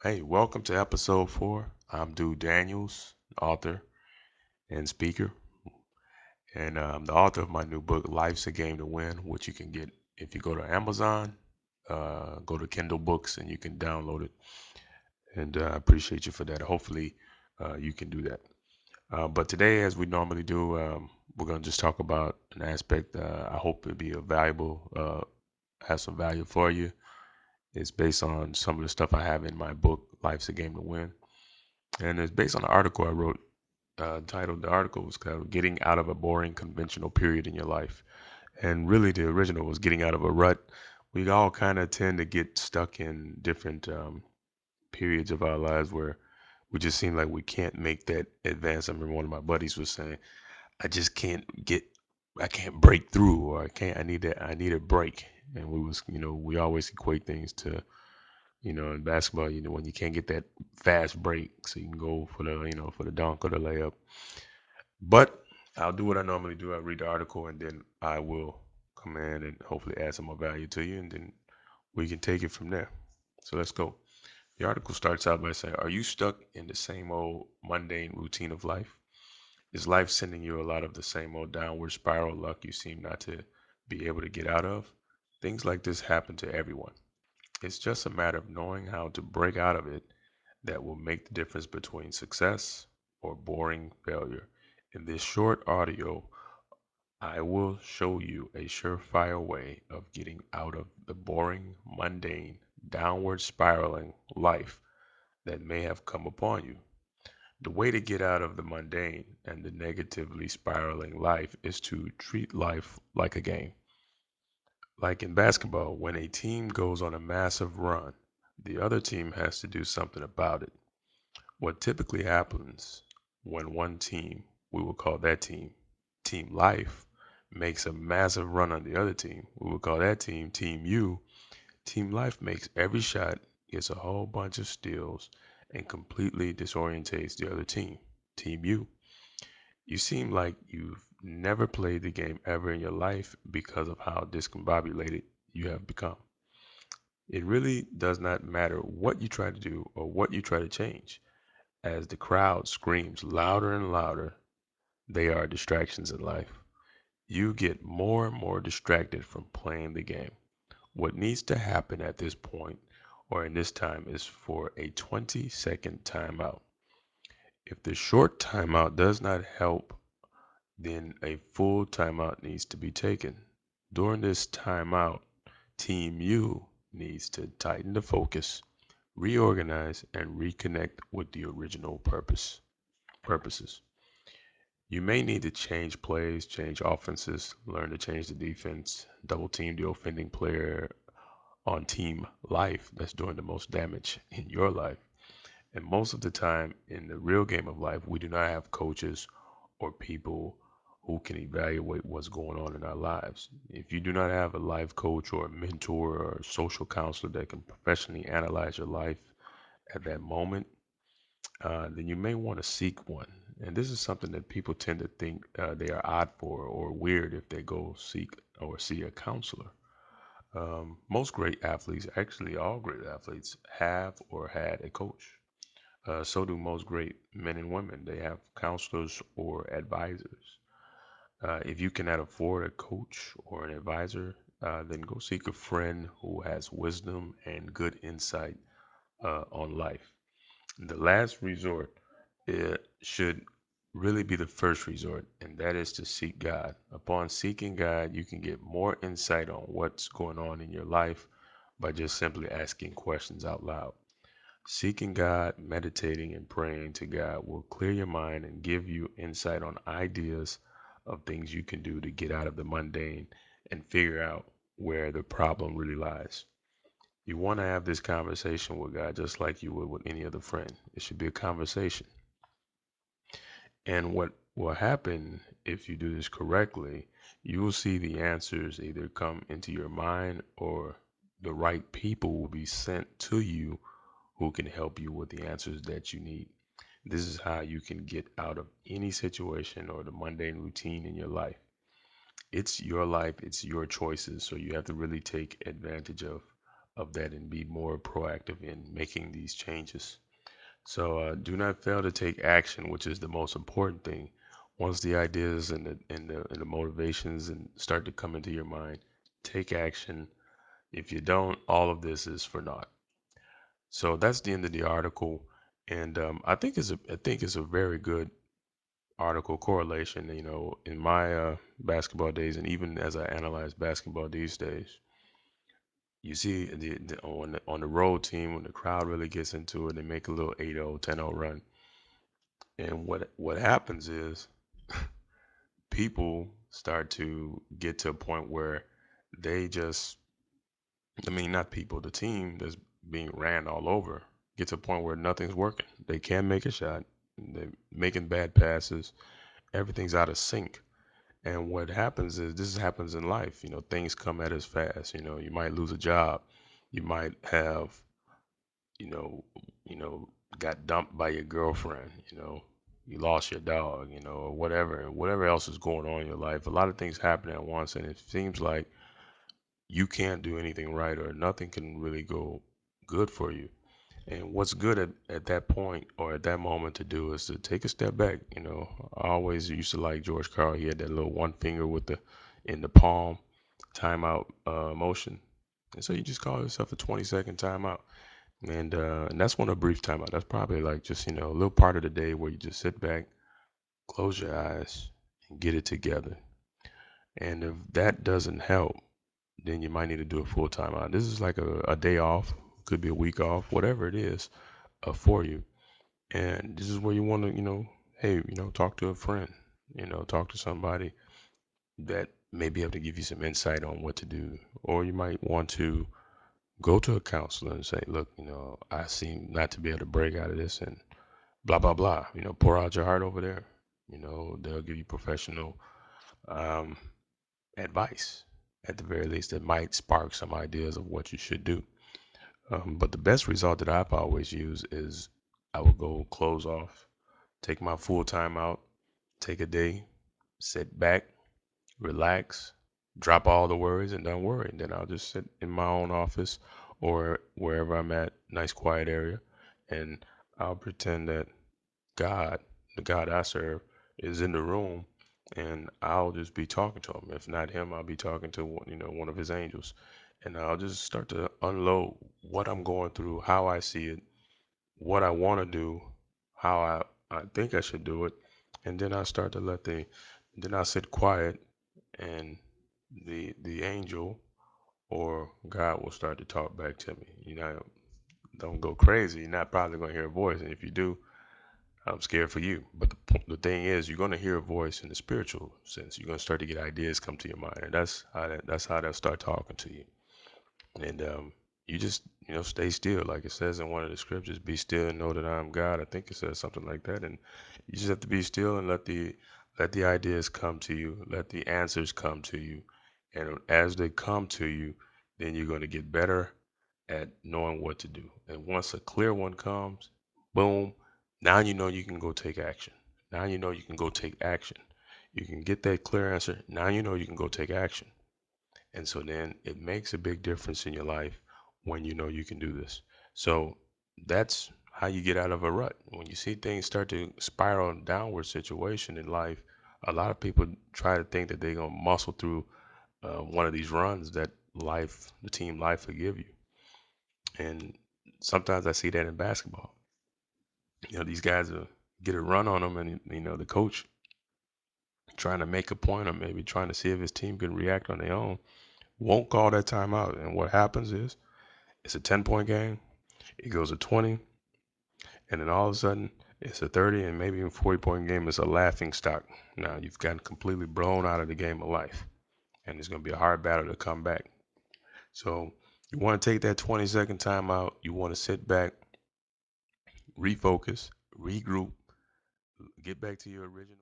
Hey, welcome to episode 4. I'm Dude Daniels, author and speaker, and I'm the author of my new book, Life's a Game to Win, which you can get if you go to Amazon, go to Kindle Books, and you can download it. And I appreciate you for that. Hopefully, you can do that. But today, as we normally do, we're going to just talk about an aspect I hope it'll be a valuable, has some value for you. It's based on some of the stuff I have in my book, Life's a Game to Win. And it's based on an article I wrote titled, the article was called Getting Out of a Boring Conventional Period in Your Life. And really, the original was getting out of a rut. We all kind of tend to get stuck in different periods of our lives where we just seem like we can't make that advance. I remember one of my buddies was saying, I just can't get, I can't break through, or I need a break. And we always equate things to, in basketball, when you can't get that fast break, so you can go for for the dunk or the layup. But I'll do what I normally do. I read the article and then I will come in and hopefully add some more value to you, and then we can take it from there. So let's go. The article starts out by saying, are you stuck in the same old mundane routine of life? Is life sending you a lot of the same old downward spiral luck you seem not to be able to get out of? Things like this happen to everyone. It's just a matter of knowing how to break out of it that will make the difference between success or boring failure. In this short audio, I will show you a surefire way of getting out of the boring, mundane, downward spiraling life that may have come upon you. The way to get out of the mundane and the negatively spiraling life is to treat life like a game. Like in basketball, when a team goes on a massive run, the other team has to do something about it. What typically happens when one team, we will call that team Team Life, makes a massive run on the other team, we will call that team Team U. Team Life makes every shot, gets a whole bunch of steals, and completely disorientates the other team, Team U. You seem like you've never played the game ever in your life because of how discombobulated you have become. It really does not matter what you try to do or what you try to change. As the crowd screams louder and louder, they are distractions in life. You get more and more distracted from playing the game. What needs to happen at this point or in this time is for a 20-second timeout. If the short timeout does not help, then a full timeout needs to be taken. During this timeout, Team U needs to tighten the focus, reorganize, and reconnect with the original purposes. You may need to change plays, change offenses, learn to change the defense, double team the offending player on team life that's doing the most damage in your life. And most of the time in the real game of life, we do not have coaches or people who can evaluate what's going on in our lives. If you do not have a life coach or a mentor or a social counselor that can professionally analyze your life at that moment, then you may want to seek one. And this is something that people tend to think they are odd for or weird if they go seek or see a counselor. Most great athletes, actually all great athletes, have or had a coach. So do most great men and women. They have counselors or advisors. If you cannot afford a coach or an advisor, then go seek a friend who has wisdom and good insight on life. The last resort should really be the first resort, and that is to seek God. Upon seeking God, you can get more insight on what's going on in your life by just simply asking questions out loud. Seeking God, meditating, and praying to God will clear your mind and give you insight on ideas of things you can do to get out of the mundane and figure out where the problem really lies. You want to have this conversation with God just like you would with any other friend. It should be a conversation. And what will happen if you do this correctly, you will see the answers either come into your mind or the right people will be sent to you who can help you with the answers that you need. This is how you can get out of any situation or the mundane routine in your life. It's your life, it's your choices, so you have to really take advantage of of that and be more proactive in making these changes. So do not fail to take action, which is the most important thing. Once the ideas and the motivations and start to come into your mind, take action. If you don't, all of this is for naught. So that's the end of the article, and I think it's a very good article correlation. You know, in my basketball days, and even as I analyze basketball these days, you see on the road team when the crowd really gets into it, they make a little 8-0, 10-0 run, and what happens is people start to get to a point where they just, I mean, not people, the team that's being ran all over, get to a point where nothing's working. They can't make a shot. They're making bad passes. Everything's out of sync. And what happens is this happens in life. You know, things come at us fast. You know, you might lose a job. You might have, you know, you know, got dumped by your girlfriend. You know, you lost your dog. You know, or whatever else is going on in your life. A lot of things happen at once, and it seems like you can't do anything right or nothing can really go good for you. And what's good at that point or at that moment to do is to take a step back. You know, I always used to like George Carl. He had that little one finger with the in the palm timeout motion. And so you just call yourself a 20-second timeout. And that's one a brief timeout. That's probably like just, you know, a little part of the day where you just sit back, close your eyes, and get it together. And if that doesn't help, then you might need to do a full timeout. This is like a day off, could be a week off, whatever it is for you. And this is where you want to, you know, hey, you know, talk to a friend, you know, talk to somebody that may be able to give you some insight on what to do. Or you might want to go to a counselor and say, look, you know, I seem not to be able to break out of this and blah, blah, blah. You know, pour out your heart over there. You know, they'll give you professional um, advice at the very least that might spark some ideas of what you should do. But the best result that I've always used is I would go close off, take my full time out, take a day, sit back, relax, drop all the worries, and don't worry. And then I'll just sit in my own office or wherever I'm at, nice quiet area, and I'll pretend that God, the God I serve, is in the room, and I'll just be talking to him. If not him, I'll be talking to one, you know, one of his angels, and I'll just start to unload what I'm going through, how I see it, what I want to do, how I think I should do it, and then I start to then I sit quiet, and the angel or God will start to talk back to me. You know, don't go crazy. You're not probably gonna hear a voice, and if you do, I'm scared for you. But the thing is, you're gonna hear a voice in the spiritual sense. You're gonna start to get ideas come to your mind, and that's how they'll start talking to you. And you just, you know, stay still, like it says in one of the scriptures, be still and know that I am God. I think it says something like that. And you just have to be still and let the ideas come to you, let the answers come to you. And as they come to you, then you're going to get better at knowing what to do. And once a clear one comes, boom, now you know you can go take action. Now you know you can go take action. You can get that clear answer. Now you know you can go take action. And so then it makes a big difference in your life when you know you can do this. So that's how you get out of a rut. When you see things start to spiral downward situation in life, a lot of people try to think that they're gonna muscle through one of these runs that the team life will give you. And sometimes I see that in basketball. You know, these guys will get a run on them, and you know the coach trying to make a point or maybe trying to see if his team can react on their own won't call that timeout. And what happens is it's a 10-point game. It goes to 20, and then all of a sudden it's a 30 and maybe even 40-point game. It's a laughing stock. Now you've gotten completely blown out of the game of life, and it's going to be a hard battle to come back. So you want to take that 20-second timeout. You want to sit back, refocus, regroup, get back to your original.